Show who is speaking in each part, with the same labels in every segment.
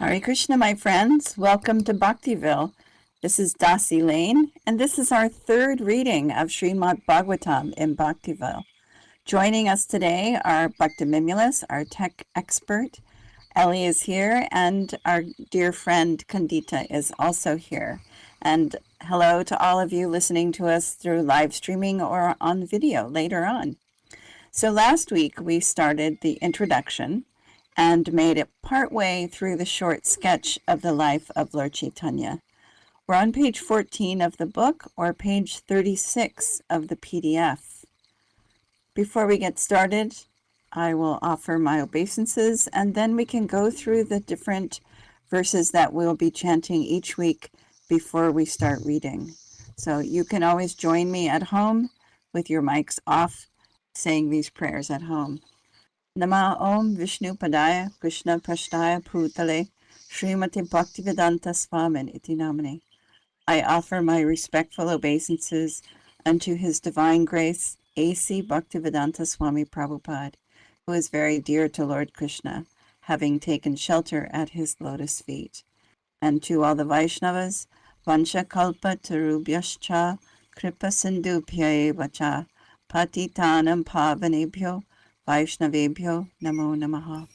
Speaker 1: Hare Krishna, my friends. Welcome to Bhaktiville. This is Dasi Lane, and this is our third reading of Srimad Bhagavatam in Bhaktiville. Joining us today are Bhaktiville, our tech expert. Ellie is here, and our dear friend Kandita is also here. And hello to all of you listening to us through live streaming or on video later on. So last week we started the introduction and made it partway through the short sketch of the life of Lord Caitanya. We're on page 14 of the book or page 36 of the PDF. Before we get started, I will offer my obeisances, and then we can go through the different verses that we'll be chanting each week before we start reading. So you can always join me at home with your mics off, saying these prayers at home. Nama Om Vishnu Padaya Krishna Prashtaya Bhutale Srimati Bhaktivedanta Swamin Iti Namane. I offer my respectful obeisances unto His Divine Grace, A.C. Bhaktivedanta Swami Prabhupada, who is very dear to Lord Krishna, having taken shelter at his lotus feet. And to all the Vaishnavas, Vansha Kalpa Tarubhyascha Kripa Sindhubhya Vacha Patitanam Pavanebhyo Vaishnavebhyo Namo Namaha.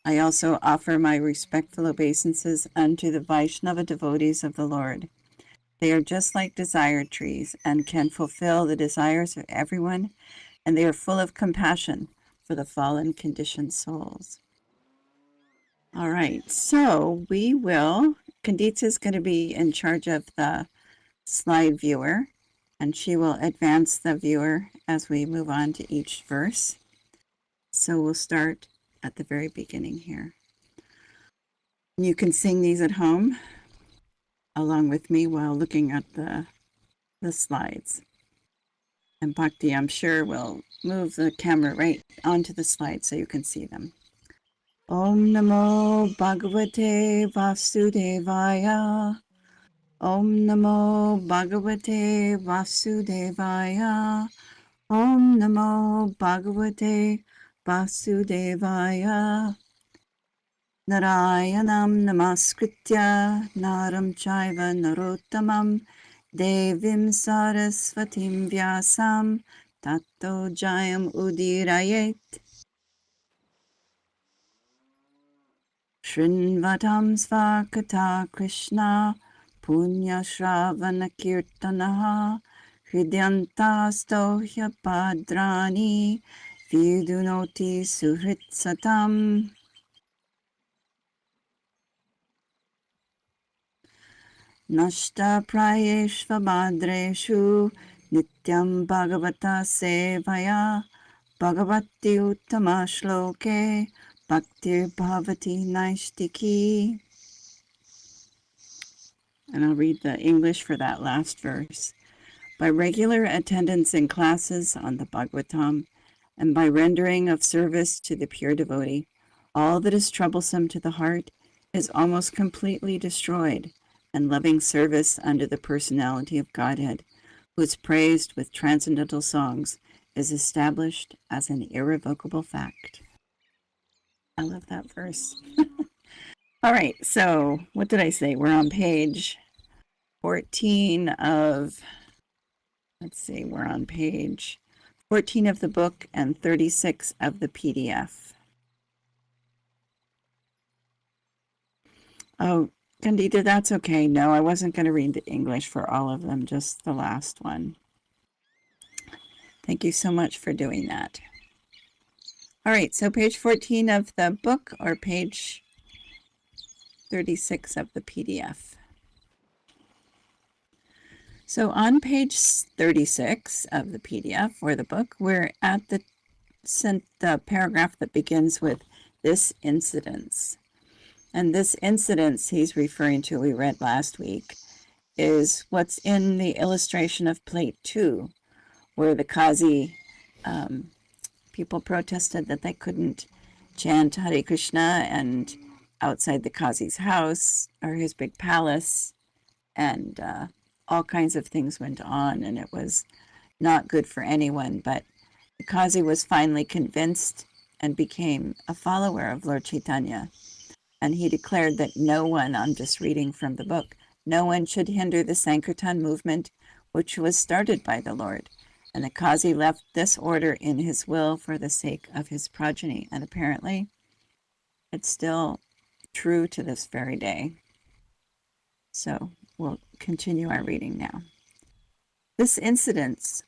Speaker 1: I also offer my respectful obeisances unto the Vaishnava devotees of the Lord. They are just like desire trees and can fulfill the desires of everyone, and they are full of compassion for the fallen conditioned souls. All right, so Kandita is going to be in charge of the slide viewer, and she will advance the viewer as we move on to each verse. So we'll start at the very beginning here. You can sing these at home along with me while looking at the slides. And Bhakti, I'm sure, will move the camera right onto the slides so you can see them. Om Namo Bhagavate Vasudevaya. Om Namo Bhagavate Vasudevaya. Om Namo Bhagavate Vasudevaya. Narayanam Namaskritya Naram Chaiva Narottamam Devim Sarasvatim Vyasam Tato Jayam Udirayet. Shrinvatam Svakata Krishna Punya Shravana Kirtanaha Hridyantastohya Padrani Vidunoti Suhritsatam. Nashta Prayeshva Madreshu Nityam Bhagavata Sevaya Bhagavati Uttama Shloke Bhaktir Bhavati Naishtiki. And I'll read the English for that last verse. By regular attendance in classes on the Bhagavatam and by rendering of service to the pure devotee, all that is troublesome to the heart is almost completely destroyed, and loving service under the personality of Godhead, who is praised with transcendental songs, is established as an irrevocable fact. I love that verse. All right, so what did I say? We're on page 14 of, we're on page 14 of the book and 36 of the PDF. Oh, Candida, that's okay. No, I wasn't going to read the English for all of them, just the last one. Thank you so much for doing that. All right, so page 14 of the book or page 36 of the PDF. So on page 36 of the PDF or the book, we're at the paragraph that begins with this incidence. And this incidence he's referring to, we read last week, is what's in the illustration of plate 2, where the Kazi people protested that they couldn't chant Hare Krishna, and outside the Kazi's house or his big palace, and all kinds of things went on, and it was not good for anyone. But the Kazi was finally convinced and became a follower of Lord Caitanya. and he declared that no one, I'm just reading from the book, no one should hinder the Sankirtan movement, which was started by the Lord. And the Qazi left this order in his will for the sake of his progeny. And apparently, it's still true to this very day. So we'll continue our reading now. This incident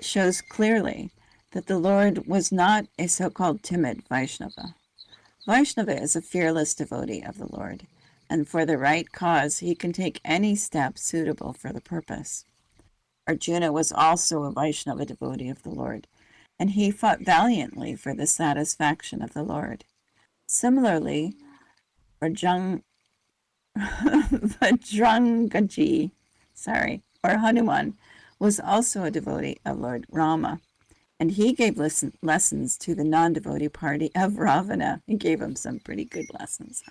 Speaker 1: shows clearly that the Lord was not a so-called timid Vaishnava. Vaishnava is a fearless devotee of the Lord, and for the right cause, he can take any step suitable for the purpose. Arjuna was also a Vaishnava devotee of the Lord, and he fought valiantly for the satisfaction of the Lord. Similarly, Vajrangaji, or Hanuman, was also a devotee of Lord Rama, and he gave lessons to the non-devotee party of Ravana. He gave him some pretty good lessons.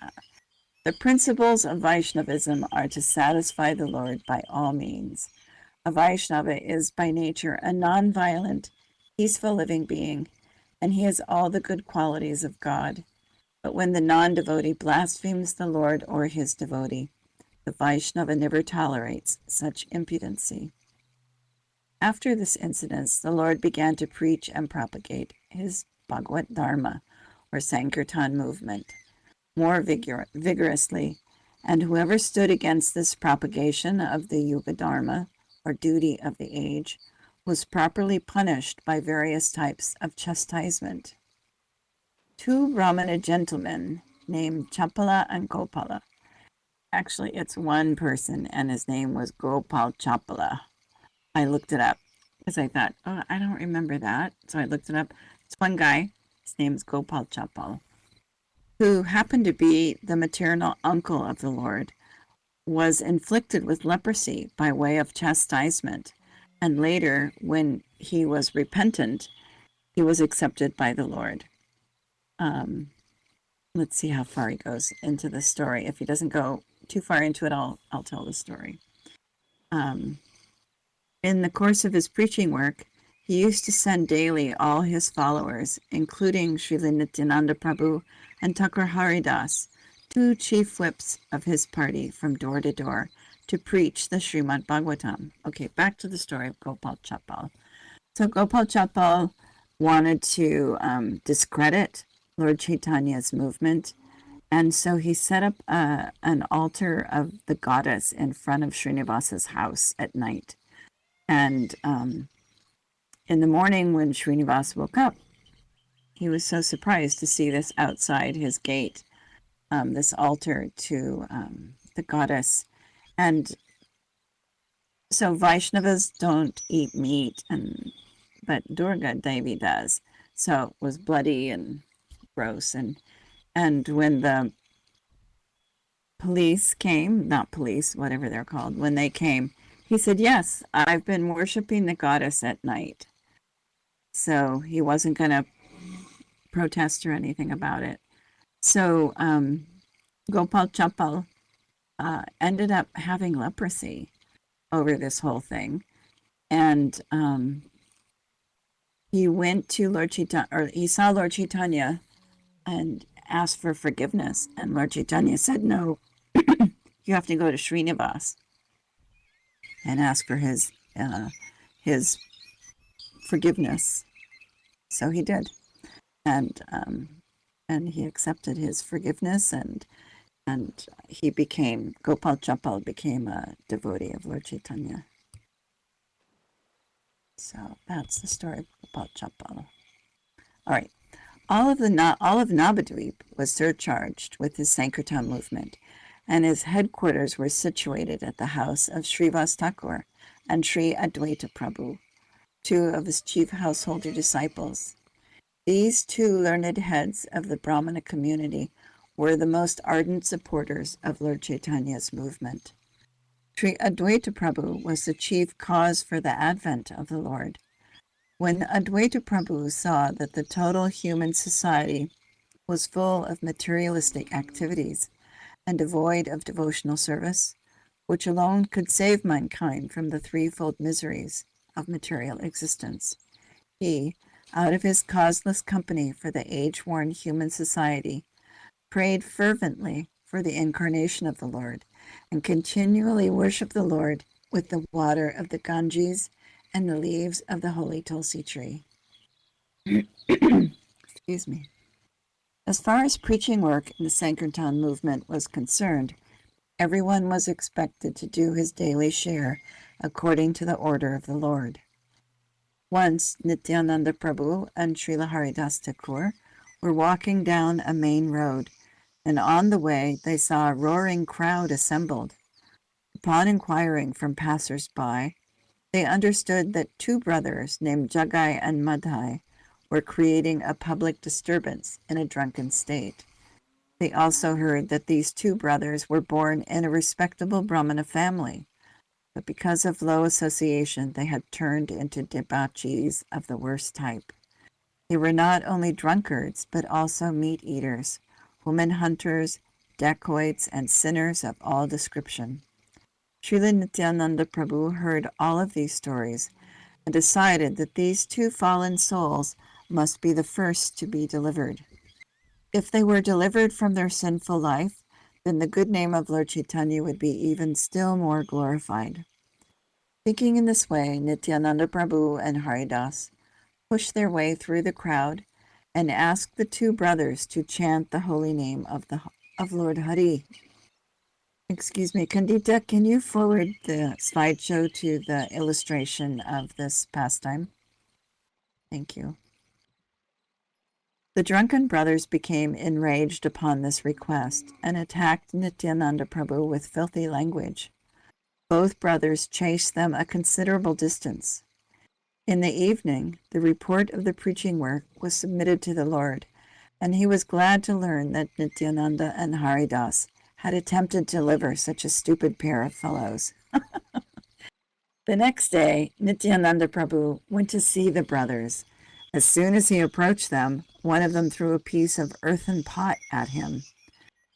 Speaker 1: The principles of Vaishnavism are to satisfy the Lord by all means. A Vaishnava is by nature a non-violent, peaceful living being, and he has all the good qualities of God. But when the non-devotee blasphemes the Lord or his devotee, the Vaishnava never tolerates such impudency. After this incident, the Lord began to preach and propagate his Bhagavad Dharma, or Sankirtan movement, more vigorously, and whoever stood against this propagation of the Yuga Dharma, or duty of the age, was properly punished by various types of chastisement. Two Brahmana gentlemen named Chapala and Gopala. Actually, it's one person, and his name was Gopal Chapala. I looked it up because I thought, oh, I don't remember that. So I looked it up. It's one guy. His name is Gopal Chapala, who happened to be the maternal uncle of the Lord, was inflicted with leprosy by way of chastisement. And later, when he was repentant, he was accepted by the Lord. Let's see how far he goes into the story. If he doesn't go too far into it, I'll tell the story. In the course of his preaching work, he used to send daily all his followers, including Srila Nityananda Prabhu and Thakur Haridas, two chief whips of his party, from door to door to preach the Srimad Bhagavatam. Okay, back to the story of Gopal Chapal. So Gopal Chapal wanted to discredit Lord Chaitanya's movement, and so he set up an altar of the goddess in front of Srinivasa's house at night. And in the morning, when Srinivas woke up, he was so surprised to see this outside his gate, this altar to the goddess. And so Vaishnavas don't eat meat, but Durga Devi does. So it was bloody and gross. And when the police came, not police, whatever they're called, when they came, he said, yes, I've been worshiping the goddess at night. So he wasn't going to protest or anything about it. So Gopal Chapal ended up having leprosy over this whole thing. And he went to Lord Chaitanya, or he saw Lord Chaitanya and asked for forgiveness. And Lord Chaitanya said, no, you have to go to Srinivas and ask for his forgiveness. So he did, and he accepted his forgiveness, and he became, Gopal Chapal became a devotee of Lord Chaitanya. So that's the story of Gopal Chapal. All right, all of Navadvip was surcharged with his Sankirtan movement, and his headquarters were situated at the house of Srivas Thakur and Sri Advaita Prabhu, two of his chief householder disciples. These two learned heads of the Brahmana community were the most ardent supporters of Lord Chaitanya's movement. Sri Advaita Prabhu was the chief cause for the advent of the Lord. When Advaita Prabhu saw that the total human society was full of materialistic activities and devoid of devotional service, which alone could save mankind from the threefold miseries of material existence, he, out of his causeless company for the age-worn human society, prayed fervently for the incarnation of the Lord, and continually worshiped the Lord with the water of the Ganges and the leaves of the holy Tulsi tree. Excuse me. As far as preaching work in the Sankirtan movement was concerned, everyone was expected to do his daily share according to the order of the Lord. Once, Nityananda Prabhu and Srila Haridas Thakur were walking down a main road, and on the way they saw a roaring crowd assembled. Upon inquiring from passers-by, they understood that two brothers named Jagai and Madhai were creating a public disturbance in a drunken state. They also heard that these two brothers were born in a respectable Brahmana family, but because of low association, they had turned into debauchees of the worst type. They were not only drunkards, but also meat eaters, woman hunters, dacoits, and sinners of all description. Srila Nityananda Prabhu heard all of these stories and decided that these two fallen souls must be the first to be delivered. If they were delivered from their sinful life, then the good name of Lord Caitanya would be even still more glorified. Thinking in this way, Nityananda Prabhu and Haridas pushed their way through the crowd and asked the two brothers to chant the holy name of Lord Hari. Excuse me, Kandita, can you forward the slideshow to the illustration of this pastime? Thank you. The drunken brothers became enraged upon this request and attacked Nityananda Prabhu with filthy language. Both brothers chased them a considerable distance. In the evening, the report of the preaching work was submitted to the Lord, and he was glad to learn that Nityananda and Haridas had attempted to deliver such a stupid pair of fellows. The next day, Nityananda Prabhu went to see the brothers. As soon as he approached them, one of them threw a piece of earthen pot at him.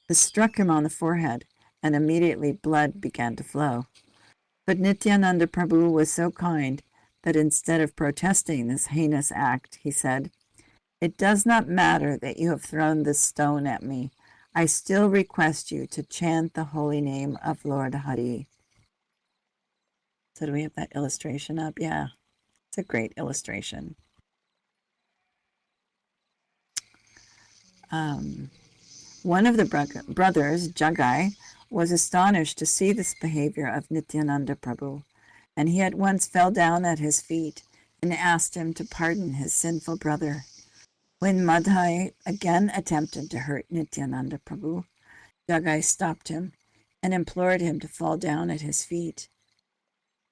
Speaker 1: This struck him on the forehead, and immediately blood began to flow. But Nityananda Prabhu was so kind that instead of protesting this heinous act, he said, "It does not matter that you have thrown this stone at me. I still request you to chant the holy name of Lord Hari." So do we have that illustration up? Yeah, it's a great illustration. One of the brothers, Jagai, was astonished to see this behavior of Nityananda Prabhu, and he at once fell down at his feet and asked him to pardon his sinful brother. When Madhai again attempted to hurt Nityananda Prabhu, Jagai stopped him and implored him to fall down at his feet.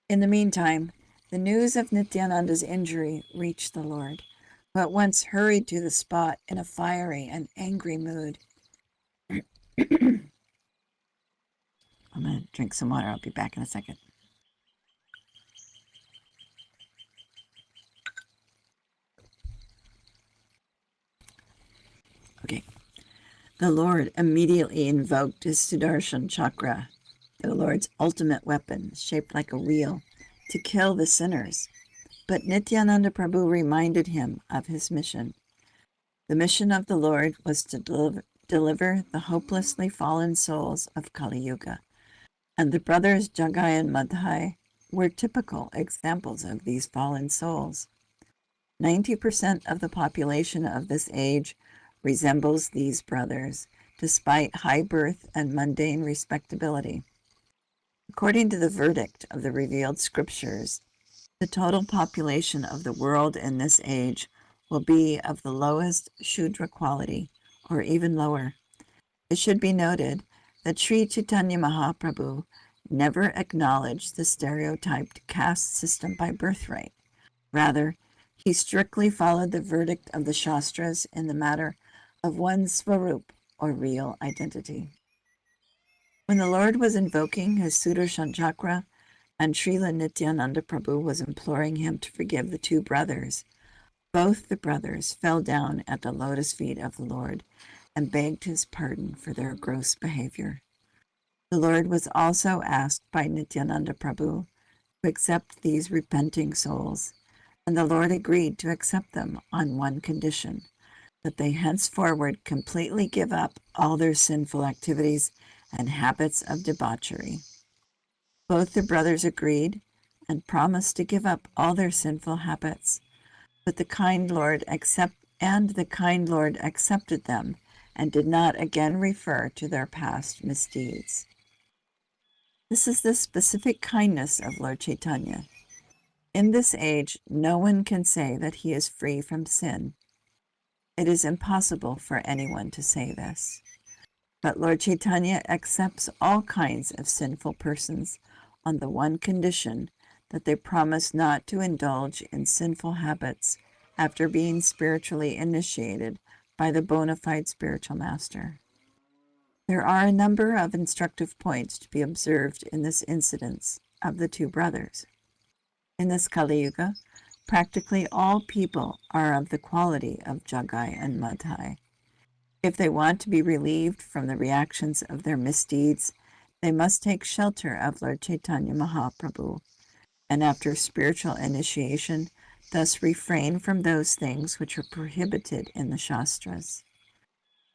Speaker 1: In the meantime, the news of Nityananda's injury reached the Lord, who at once hurried to the spot in a fiery and angry mood. I'm going to drink some water. I'll be back in a second. Okay. The Lord immediately invoked his Sudarshan chakra, the Lord's ultimate weapon, shaped like a wheel, to kill the sinners. But Nityananda Prabhu reminded him of his mission. The mission of the Lord was to deliver the hopelessly fallen souls of Kali Yuga, and the brothers Jagai and Madhai were typical examples of these fallen souls. 90% of the population of this age resembles these brothers, despite high birth and mundane respectability. According to the verdict of the revealed scriptures, the total population of the world in this age will be of the lowest Shudra quality, or even lower. It should be noted that Sri Chaitanya Mahaprabhu never acknowledged the stereotyped caste system by birthright. Rather, he strictly followed the verdict of the Shastras in the matter of one's Svarup, or real identity. When the Lord was invoking his Sudarshan chakra, and Srila Nityananda Prabhu was imploring him to forgive the two brothers, both the brothers fell down at the lotus feet of the Lord and begged his pardon for their gross behavior. The Lord was also asked by Nityananda Prabhu to accept these repenting souls, and the Lord agreed to accept them on one condition, that they henceforward completely give up all their sinful activities and habits of debauchery. Both the brothers agreed and promised to give up all their sinful habits, but the kind Lord accepted them and did not again refer to their past misdeeds. This is the specific kindness of Lord Caitanya. In this age, no one can say that he is free from sin. It is impossible for anyone to say this. But Lord Caitanya accepts all kinds of sinful persons on the one condition that they promise not to indulge in sinful habits after being spiritually initiated by the bona fide spiritual master. There are a number of instructive points to be observed in this incident of the two brothers. In this Kali Yuga, practically all people are of the quality of Jagai and Madhai. If they want to be relieved from the reactions of their misdeeds, they must take shelter of Lord Caitanya Mahaprabhu, and after spiritual initiation, thus refrain from those things which are prohibited in the Shastras.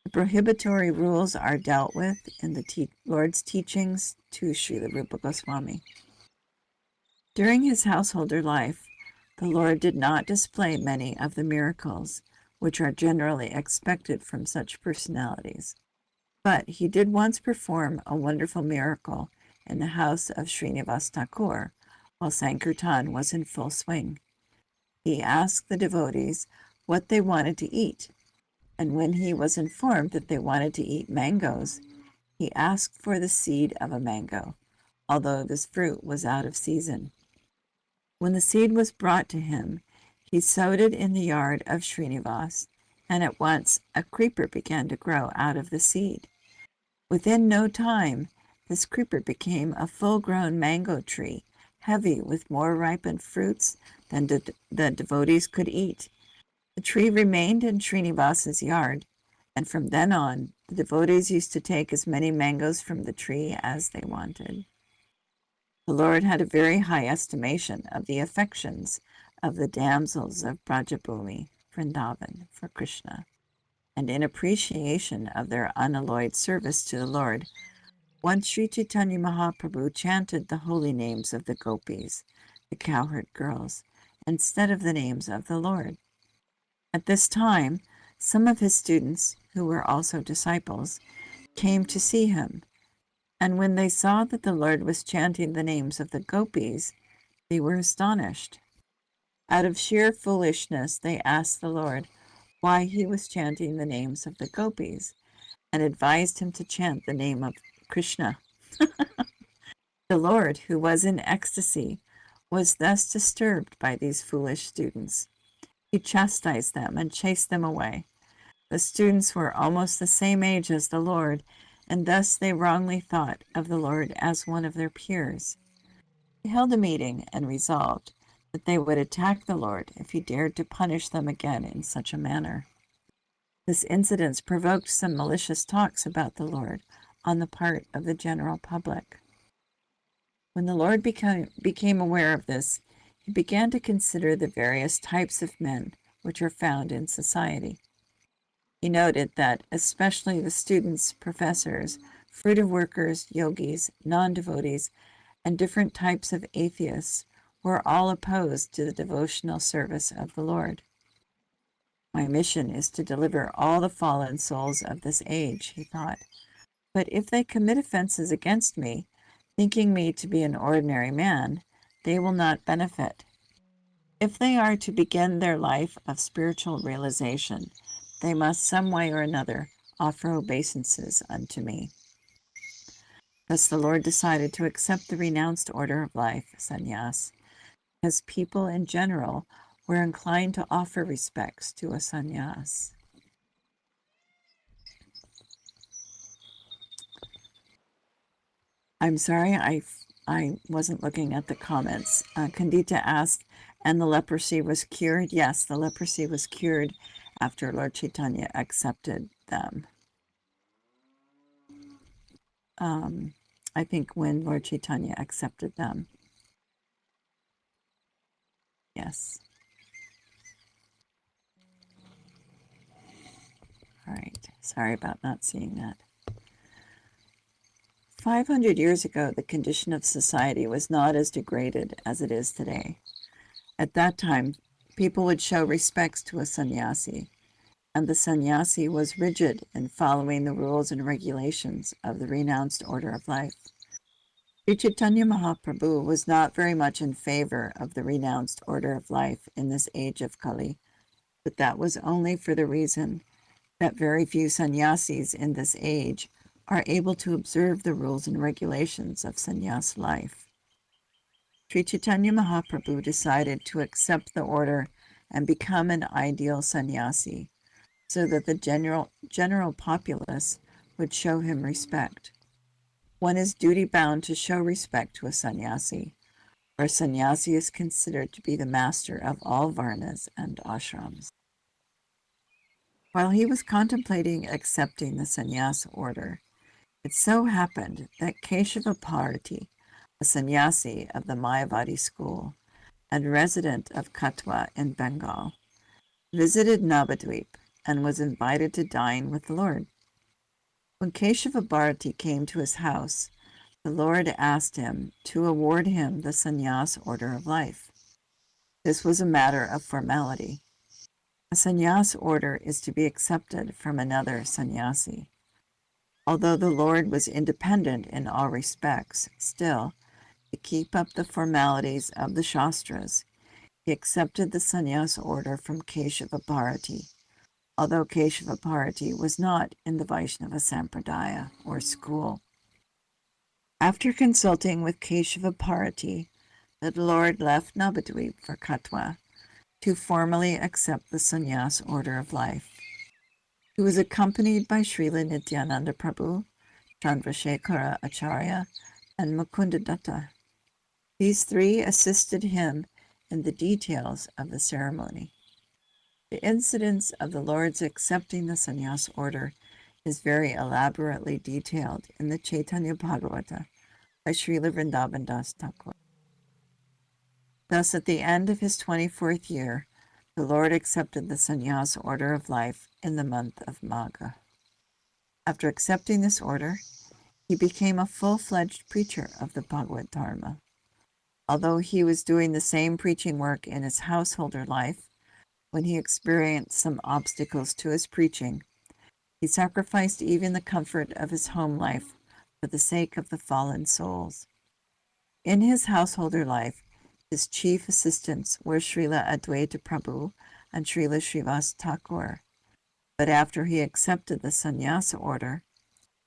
Speaker 1: The prohibitory rules are dealt with in the Lord's teachings to Srila Rupa Goswami. During his householder life, the Lord did not display many of the miracles which are generally expected from such personalities. But he did once perform a wonderful miracle in the house of Srinivas Thakur while Sankirtan was in full swing. He asked the devotees what they wanted to eat, and when he was informed that they wanted to eat mangoes, he asked for the seed of a mango, although this fruit was out of season. When the seed was brought to him, he sowed it in the yard of Srinivas, and at once a creeper began to grow out of the seed. Within no time, this creeper became a full-grown mango tree, heavy with more ripened fruits than the devotees could eat. The tree remained in Srinivas's yard, and from then on, the devotees used to take as many mangoes from the tree as they wanted. The Lord had a very high estimation of the affections of the damsels of Brajabhumi, Vrindavan, for Krishna, and in appreciation of their unalloyed service to the Lord, once Sri Chaitanya Mahaprabhu chanted the holy names of the gopis, the cowherd girls, instead of the names of the Lord. At this time, some of his students, who were also disciples, came to see him, and when they saw that the Lord was chanting the names of the gopis, they were astonished. Out of sheer foolishness, they asked the Lord why he was chanting the names of the gopis, and advised him to chant the name of Krishna. The Lord, who was in ecstasy, was thus disturbed by these foolish students. He chastised them and chased them away. The students were almost the same age as the Lord, and thus they wrongly thought of the Lord as one of their peers. They held a meeting and resolved that they would attack the Lord if he dared to punish them again in such a manner. This incident provoked some malicious talks about the Lord on the part of the general public. When the Lord became aware of this, he began to consider the various types of men which are found in society. He noted that especially the students, professors, fruitive workers, yogis, non-devotees, and different types of atheists were all opposed to the devotional service of the Lord. My mission is to deliver all the fallen souls of this age, he thought. But if they commit offenses against me, thinking me to be an ordinary man, they will not benefit. If they are to begin their life of spiritual realization, they must some way or another offer obeisances unto me. Thus the Lord decided to accept the renounced order of life, sannyas, because people in general were inclined to offer respects to a sannyas. I'm sorry, I wasn't looking at the comments. Kandita asked, and the leprosy was cured? Yes, the leprosy was cured after Lord Caitanya accepted them. I think when Lord Caitanya accepted them. Yes. Sorry about not seeing that. 500 years ago, the condition of society was not as degraded as it is today. At that time, people would show respects to a sannyasi, and the sannyasi was rigid in following the rules and regulations of the renounced order of life. Sri Chaitanya Mahaprabhu was not very much in favor of the renounced order of life in this age of Kali, but that was only for the reason that very few sannyasis in this age are able to observe the rules and regulations of sannyas life. Sri Chaitanya Mahaprabhu decided to accept the order and become an ideal sannyasi, so that the general populace would show him respect. One is duty-bound to show respect to a sannyasi, for a sannyasi is considered to be the master of all varnas and ashrams. While he was contemplating accepting the sannyas order, it so happened that Keshava Bharati, a sannyasi of the Mayavadi school and resident of Katwa in Bengal, visited Navadvip and was invited to dine with the Lord. When Keshava Bharati came to his house, the Lord asked him to award him the sannyas order of life. This was a matter of formality. A sannyas order is to be accepted from another sannyasi. Although the Lord was independent in all respects, still, to keep up the formalities of the Shastras, he accepted the sannyas order from Keshava Bharati, although Keshava Bharati was not in the Vaishnava Sampradaya or school. After consulting with Keshava Bharati, the Lord left Navadvip for Katwa to formally accept the sannyas order of life. He was accompanied by Srila Nityananda Prabhu, Chandrasekhara Acharya, and Mukunda Datta. These three assisted him in the details of the ceremony. The incidents of the Lord's accepting the sannyas order is very elaborately detailed in the Chaitanya Bhagavatam by Srila Vrindavan Das Thakur. Thus, at the end of his 24th year, the Lord accepted the sannyas order of life in the month of Magha. After accepting this order, he became a full-fledged preacher of the Bhagavad Dharma. Although he was doing the same preaching work in his householder life, when he experienced some obstacles to his preaching, he sacrificed even the comfort of his home life for the sake of the fallen souls. In his householder life, his chief assistants were Srila Advaita Prabhu and Srila Srivas Thakur. But after he accepted the sannyasa order,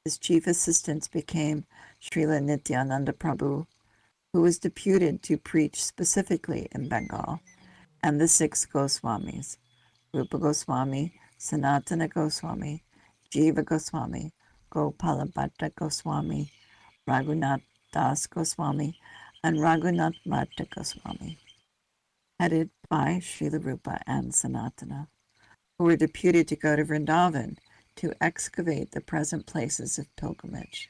Speaker 1: his chief assistants became Srila Nityananda Prabhu, who was deputed to preach specifically in Bengal, and the 6 Goswamis, Rupa Goswami, Sanatana Goswami, Jiva Goswami, Gopalabhatta Goswami, Raghunath Das Goswami, and Raghunath Bhatta Goswami, headed by Srila Rupa and Sanatana, who were deputed to go to Vrindavan to excavate the present places of pilgrimage.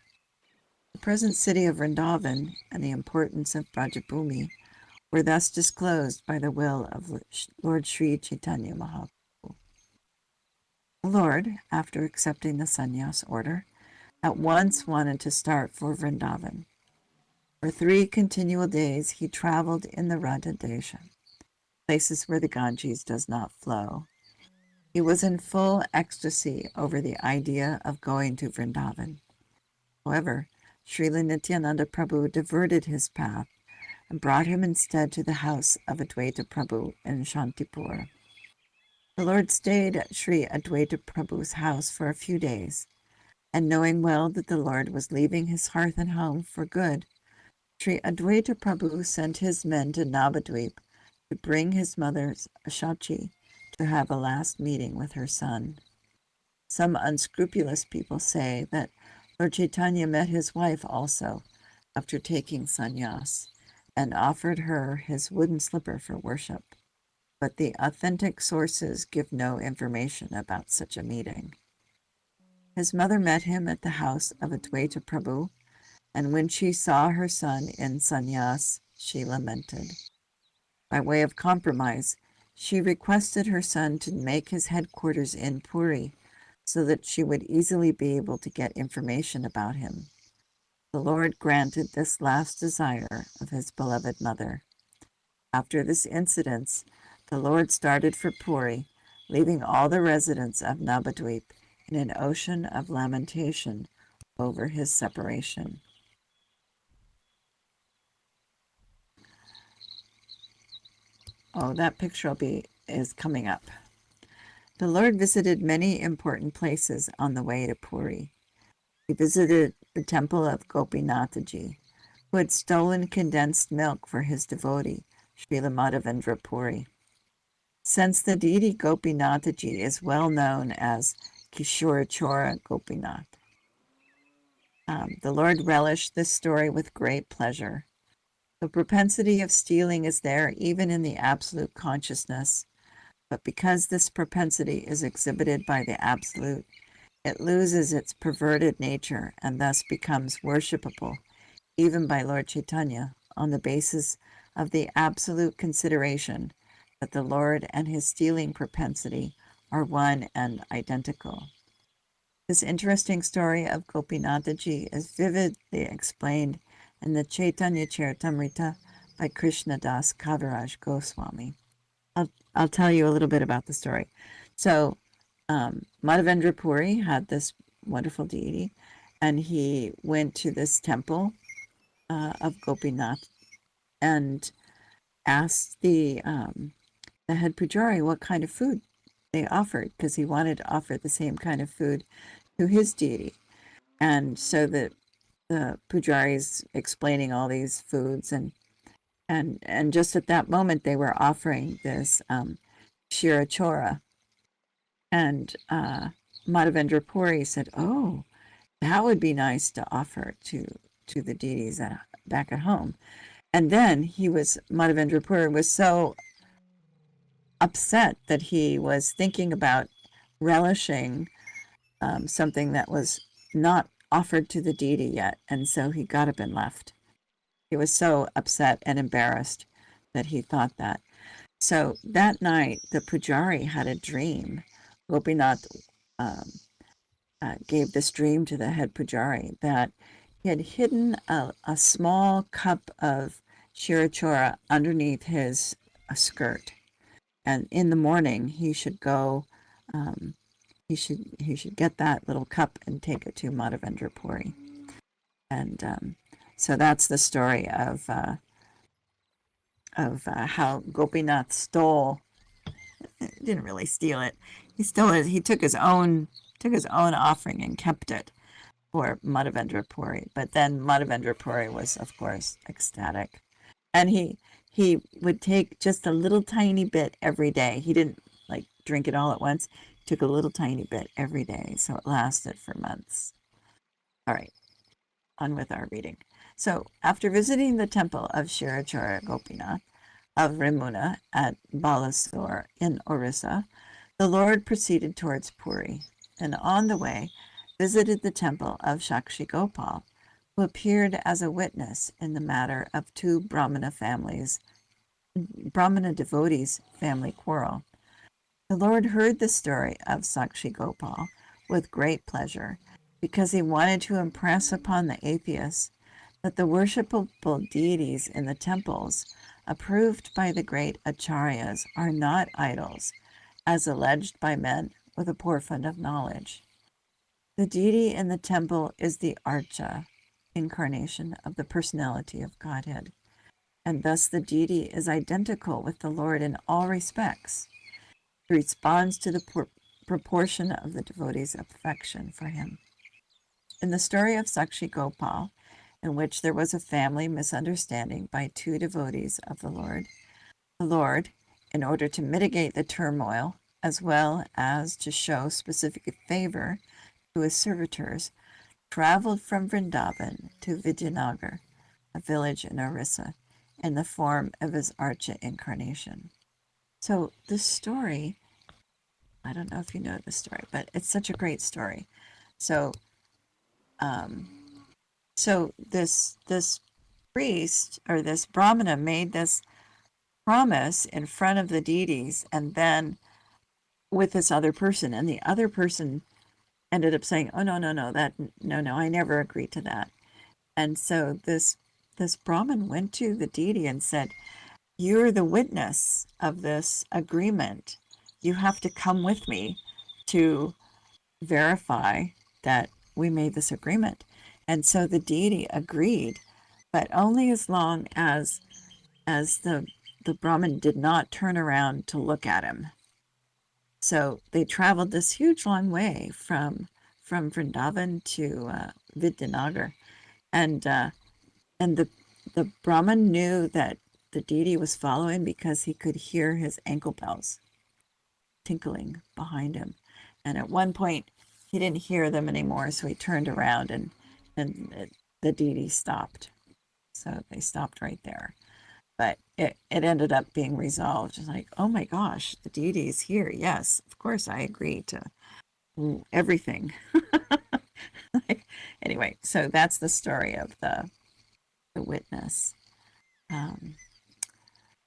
Speaker 1: The present city of Vrindavan and the importance of Brajabhumi were thus disclosed by the will of Lord Sri Chaitanya Mahaprabhu. The Lord, after accepting the sannyas order, at once wanted to start for Vrindavan. For 3 continual days he traveled in the Radha Desha, places where the Ganges does not flow. He was in full ecstasy over the idea of going to Vrindavan. However, Srila Nityananda Prabhu diverted his path and brought him instead to the house of Advaita Prabhu in Shantipur. The Lord stayed at Sri Advaita Prabhu's house for a few days, and knowing well that the Lord was leaving his hearth and home for good, Sri Advaita Prabhu sent his men to Navadvip to bring his mother Ashachi to have a last meeting with her son. Some unscrupulous people say that Lord Chaitanya met his wife also after taking sannyas and offered her his wooden slipper for worship, but the authentic sources give no information about such a meeting. His mother met him at the house of Advaita Prabhu, and when she saw her son in sannyas, she lamented. By way of compromise, she requested her son to make his headquarters in Puri, so that she would easily be able to get information about him. The Lord granted this last desire of his beloved mother. After this incident, the Lord started for Puri, leaving all the residents of Navadvip in an ocean of lamentation over his separation. Oh, that picture is coming up. The Lord visited many important places on the way to Puri. He visited the temple of Gopinathaji, who had stolen condensed milk for his devotee, Srila Madhavendra Puri. Since the deity Gopinathaji is well known as Kishora Chora Gopinath, the Lord relished this story with great pleasure. The propensity of stealing is there even in the absolute consciousness, but because this propensity is exhibited by the absolute, it loses its perverted nature and thus becomes worshipable, even by Lord Caitanya, on the basis of the absolute consideration that the Lord and his stealing propensity are one and identical. This interesting story of Gopinathaji is vividly explained in the Chaitanya Charitamrita by Krishna Das Kaviraj Goswami. I'll tell you a little bit about the story. So, Madhavendra Puri had this wonderful deity, and he went to this temple of Gopinath and asked the head pujari what kind of food they offered, because he wanted to offer the same kind of food to his deity. And so the pujari is explaining all these foods, and just at that moment they were offering this shirachora, and Madhavendra Puri said, "Oh, that would be nice to offer to the deities back at home." And then Madhavendra Puri was so upset that he was thinking about relishing something that was not offered to the deity yet, and so he got up and left. He was so upset and embarrassed that he thought that. So that night, the pujari had a dream. Gopinath gave this dream to the head pujari that he had hidden a small cup of shirachora underneath his skirt, and in the morning he should go. He should get that little cup and take it to Madhavendra Puri, and so that's the story of how Gopinath stole. Didn't really steal it. He stole it. He took his own offering and kept it for Madhavendra Puri. But then Madhavendra Puri was, of course, ecstatic, and he would take just a little tiny bit every day. He didn't like drink it all at once. He took a little tiny bit every day, so it lasted for months. All right, on with our reading. So after visiting the temple of Shirachora Gopinath of Remuna at Balasore in Orissa, the Lord proceeded towards Puri, and on the way visited the temple of Shakshi Gopal, who appeared as a witness in the matter of two Brahmana devotees' family quarrel. The Lord heard the story of Sakshi Gopal with great pleasure, because he wanted to impress upon the atheists that the worshipable deities in the temples approved by the great acharyas are not idols, as alleged by men with a poor fund of knowledge. The deity in the temple is the Archa, incarnation of the personality of Godhead, and thus the deity is identical with the Lord in all respects. He responds to the proportion of the devotee's affection for him. In the story of Sakshi Gopal, in which there was a family misunderstanding by two devotees of the Lord, in order to mitigate the turmoil, as well as to show specific favor to his servitors, traveled from Vrindavan to Vijayanagar, a village in Orissa, in the form of his Archa incarnation. So this story, I don't know if you know the story, but it's such a great story. So, this priest or this Brahmana made this promise in front of the deities, and then with this other person, and the other person ended up saying, "Oh, no, no, no, no, I never agreed to that." And so this Brahmin went to the deity and said, "You're the witness of this agreement. You have to come with me to verify that we made this agreement." And so the deity agreed, but only as long as the Brahmin did not turn around to look at him. So they traveled this huge long way from Vrindavan to Vidyanagar, and the Brahmin knew that the deity was following because he could hear his ankle bells tinkling behind him. And at one point, he didn't hear them anymore, so he turned around and the deity stopped. So they stopped right there. But it ended up being resolved. It's like, oh my gosh, the deity is here. Yes, of course I agree to everything. Anyway, so that's the story of the witness.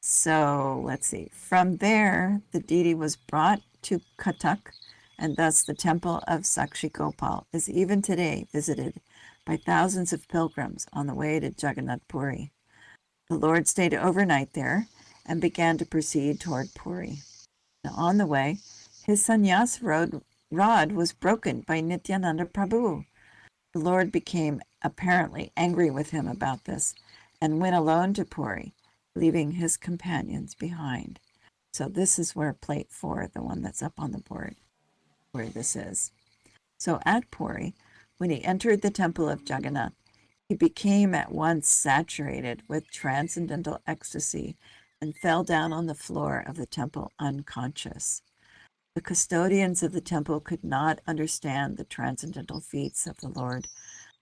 Speaker 1: So let's see. From there, the deity was brought to Katak, and thus the temple of Sakshi Gopal is even today visited by thousands of pilgrims on the way to Jagannath Puri. The Lord stayed overnight there and began to proceed toward Puri. Now, on the way, his sannyas rod was broken by Nityananda Prabhu. The Lord became apparently angry with him about this and went alone to Puri, leaving his companions behind. So this is where plate 4, the one that's up on the board, where this is. So at Puri, when he entered the temple of Jagannath, he became at once saturated with transcendental ecstasy and fell down on the floor of the temple unconscious. The custodians of the temple could not understand the transcendental feats of the Lord,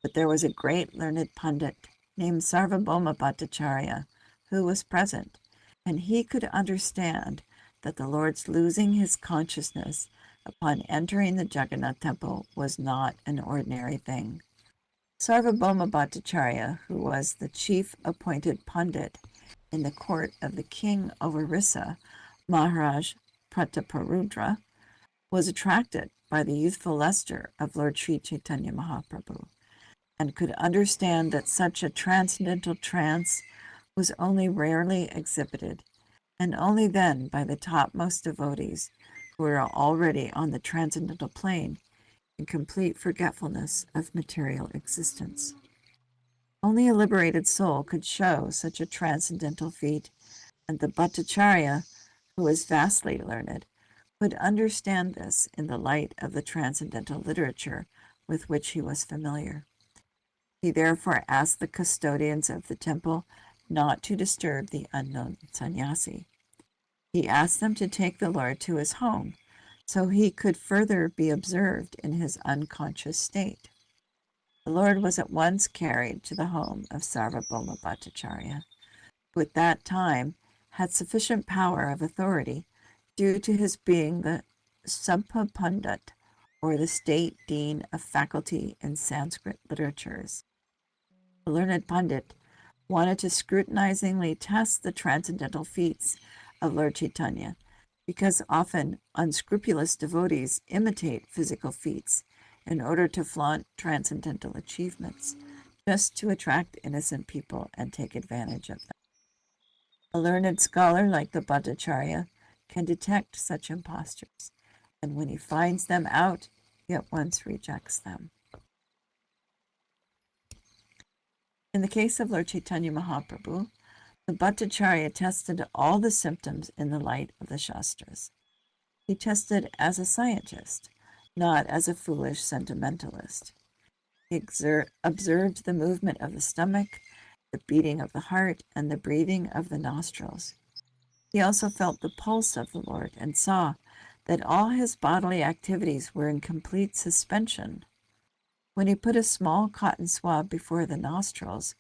Speaker 1: but there was a great learned pundit named Sarvabhauma Bhattacharya who was present, and he could understand that the Lord's losing his consciousness upon entering the Jagannath temple was not an ordinary thing. Sarvabhauma Bhattacharya, who was the chief appointed pundit in the court of the king of Orissa, Maharaj Prataparudra, was attracted by the youthful luster of Lord Sri Chaitanya Mahaprabhu and could understand that such a transcendental trance was only rarely exhibited, and only then by the topmost devotees who were already on the transcendental plane in complete forgetfulness of material existence. Only a liberated soul could show such a transcendental feat, and the Bhattacharya, who was vastly learned, could understand this in the light of the transcendental literature with which he was familiar. He therefore asked the custodians of the temple not to disturb the unknown sannyasi. He asked them to take the Lord to his home, so he could further be observed in his unconscious state. The Lord was at once carried to the home of Sarvabhauma Bhattacharya, who at that time had sufficient power of authority due to his being the Sabha Pandit, or the state dean of faculty in Sanskrit literatures. The learned Pandit wanted to scrutinizingly test the transcendental feats of Lord Chaitanya, because often unscrupulous devotees imitate physical feats in order to flaunt transcendental achievements, just to attract innocent people and take advantage of them. A learned scholar like the Bhattacharya can detect such impostors, and when he finds them out, he at once rejects them. In the case of Lord Chaitanya Mahaprabhu, the Bhattacharya tested all the symptoms in the light of the Shastras. He tested as a scientist, not as a foolish sentimentalist. He observed the movement of the stomach, the beating of the heart, and the breathing of the nostrils. He also felt the pulse of the Lord and saw that all his bodily activities were in complete suspension. When he put a small cotton swab before the nostrils,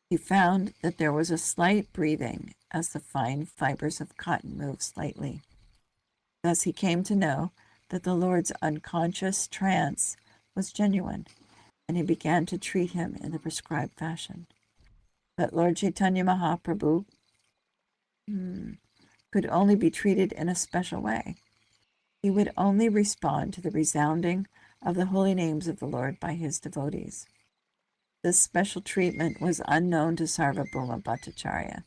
Speaker 1: he found that there was a slight breathing as the fine fibers of cotton moved slightly. Thus he came to know that the Lord's unconscious trance was genuine, and he began to treat him in the prescribed fashion. But Lord Chaitanya Mahaprabhu could only be treated in a special way. He would only respond to the resounding of the holy names of the Lord by his devotees. This special treatment was unknown to Sarvabhauma Bhattacharya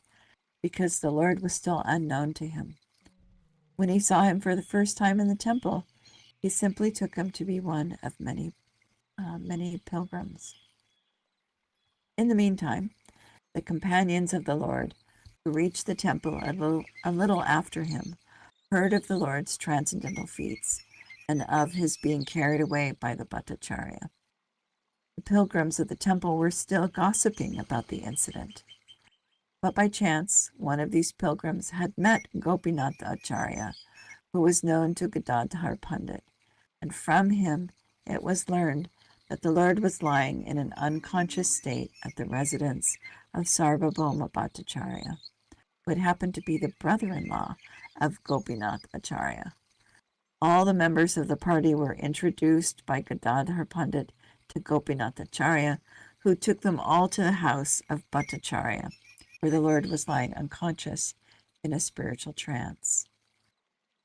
Speaker 1: because the Lord was still unknown to him. When he saw him for the first time in the temple, he simply took him to be one of many pilgrims. In the meantime, the companions of the Lord, who reached the temple a little after him, heard of the Lord's transcendental feats and of his being carried away by the Bhattacharya. The pilgrims of the temple were still gossiping about the incident. But by chance, one of these pilgrims had met Gopinath Acharya, who was known to Gadadhar Pandit, and from him it was learned that the Lord was lying in an unconscious state at the residence of Sarvabhauma Bhattacharya, who had happened to be the brother-in-law of Gopinath Acharya. All the members of the party were introduced by Gadadhar Pandit to Gopinath Acharya, who took them all to the house of Bhattacharya, where the Lord was lying unconscious in a spiritual trance.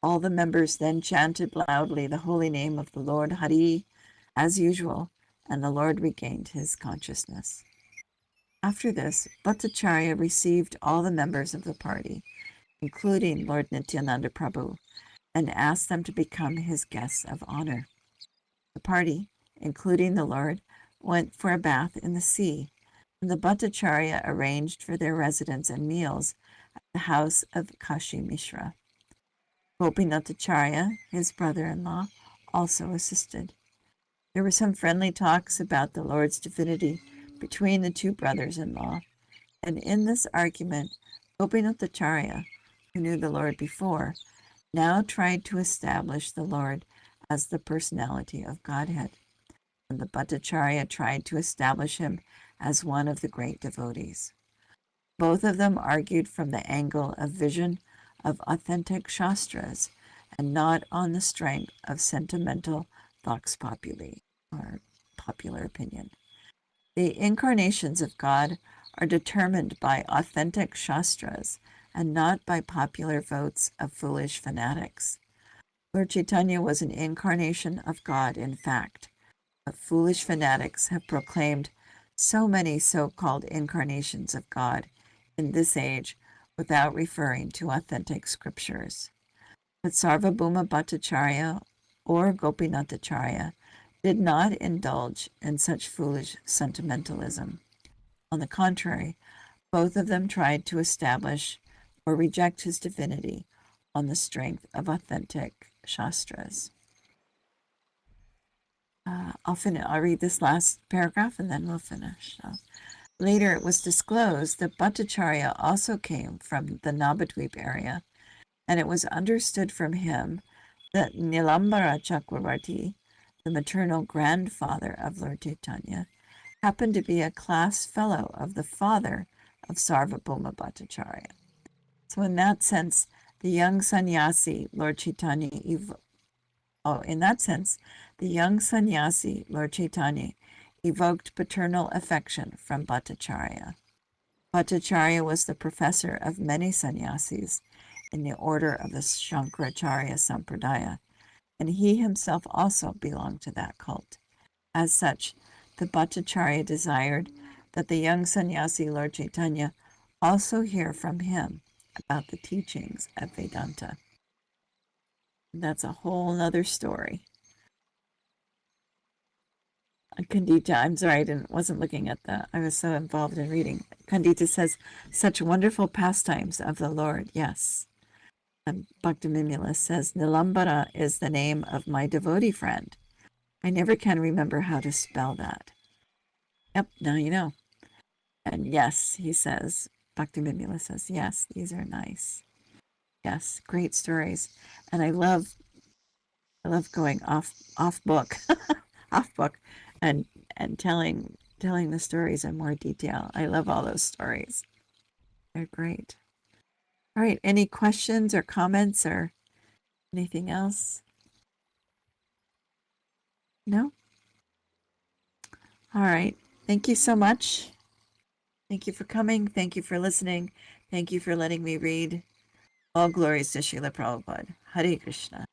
Speaker 1: All the members then chanted loudly the holy name of the Lord Hari, as usual, and the Lord regained his consciousness. After this, Bhattacharya received all the members of the party, including Lord Nityananda Prabhu, and asked them to become his guests of honor. The party, including the Lord, went for a bath in the sea, and the Bhattacharya arranged for their residence and meals at the house of Kashi Mishra. Gopinath Acharya, his brother-in-law, also assisted. There were some friendly talks about the Lord's divinity between the two brothers-in-law, and in this argument, Gopinath Acharya, who knew the Lord before, now tried to establish the Lord as the personality of Godhead, and the Bhattacharya tried to establish him as one of the great devotees. Both of them argued from the angle of vision of authentic Shastras and not on the strength of sentimental vox populi, or popular opinion. The incarnations of God are determined by authentic Shastras and not by popular votes of foolish fanatics. Lord Caitanya was an incarnation of God, in fact, but foolish fanatics have proclaimed so many so-called incarnations of God in this age without referring to authentic scriptures. But Sarvabhauma Bhattacharya or Gopinath Acharya did not indulge in such foolish sentimentalism. On the contrary, both of them tried to establish or reject his divinity on the strength of authentic Shastras. I'll read this last paragraph and then we'll finish. Later, it was disclosed that Bhattacharya also came from the Navadvip area, and it was understood from him that Nilambara Chakravarti, the maternal grandfather of Lord Caitanya, happened to be a class fellow of the father of Sarvabhauma Bhattacharya. So in that sense, the young sannyasi, Lord Caitanya, evoked paternal affection from Bhattacharya. Bhattacharya was the professor of many sannyasis in the order of the Shankaracharya Sampradaya, and he himself also belonged to that cult. As such, the Bhattacharya desired that the young sannyasi Lord Caitanya also hear from him about the teachings of Vedanta. That's a whole other story. Kandita, I'm sorry, wasn't looking at that. I was so involved in reading. Kandita says, such wonderful pastimes of the Lord, yes. And Bhaktiville says, Nilambara is the name of my devotee friend. I never can remember how to spell that. Yep, now you know. And yes, he says, Bhaktiville says, yes, these are nice. Yes, great stories. And I love going off book, off book, and telling the stories in more detail. I love all those stories. They're great. All right, any questions or comments or anything else? No? All right. Thank you so much. Thank you for coming. Thank you for listening. Thank you for letting me read. All glories to Srila Prabhupada. Hare Krishna.